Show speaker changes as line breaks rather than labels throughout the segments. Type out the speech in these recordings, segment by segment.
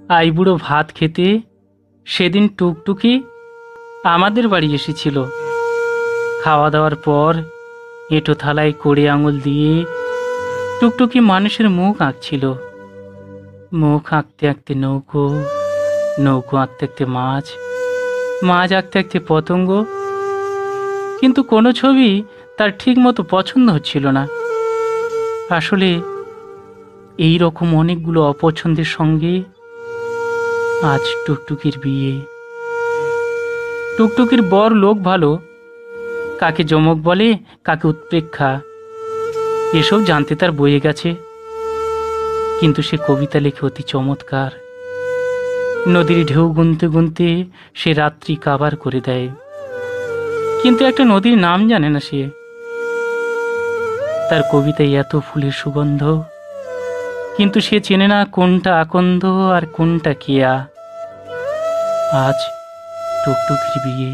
আইবুড়ো ভাত খেতে সেদিন টুকটুকি আমাদের বাড়ি এসেছিল। খাওয়া দাওয়ার পর এঁটো থালায় কড়ে আঙুল দিয়ে টুকটুকি মানুষের মুখ আঁকছিল। মুখ আঁকতে আঁকতে নৌকো, নৌকো আঁকতে আঁকতে মাছ, মাছ আঁকতে আঁকতে পতঙ্গ। কিন্তু কোনো ছবি তার ঠিক মতো পছন্দ হচ্ছিল না। আসলে এই রকম অনেকগুলো অপছন্দের সঙ্গে আজ টুকটুকির বিয়ে। টুকটুকির বর লোক ভালো, কাকে যমক বলে কাকে উৎপ্রেক্ষা এসব জানতে তার বয়ে গেছে। কিন্তু সে কবিতা লেখে অতি চমৎকার। নদীর ঢেউ গুনতে গুনতে সে রাত্রি কাবার করে দেয়, কিন্তু একটা নদীর নাম জানে না সে। তার কবিতায় এত ফুলের সুগন্ধ, কিন্তু সে চেনে না কোনটা আকন্দ আর কোনটা কেয়া। আজ টুকটুকির বিয়ে।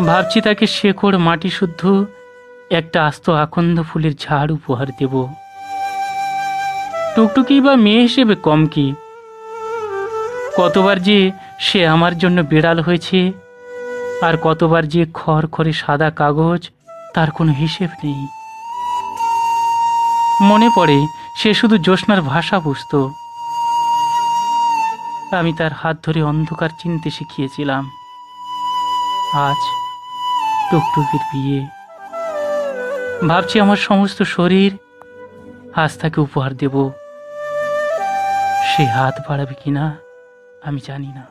ভাবছি তাকে শেকড় মাটি শুদ্ধ একটা আস্ত আকন্দ ফুলের ঝাড় উপহার দেব। টুকটুকি বা মেয়ে হিসেবে কম কি? কতবার যে সে আমার জন্য বেড়াল হয়েছে, আর কতবার যে খড়খড়ে সাদা কাগজ, তার কোনো হিসেব নেই। মনে পড়ে সে শুধু জ্যোৎস্নার ভাষা বুঝত। আমি তার হাত ধরে অন্ধকার চিনতে শিখিয়েছিলাম। আজ টুকটুকির বিয়ে। ভাবছি আমার সমস্ত শরীর আজ তাকে উপহার দেব। সে হাত বাড়াবে কিনা আমি জানি না।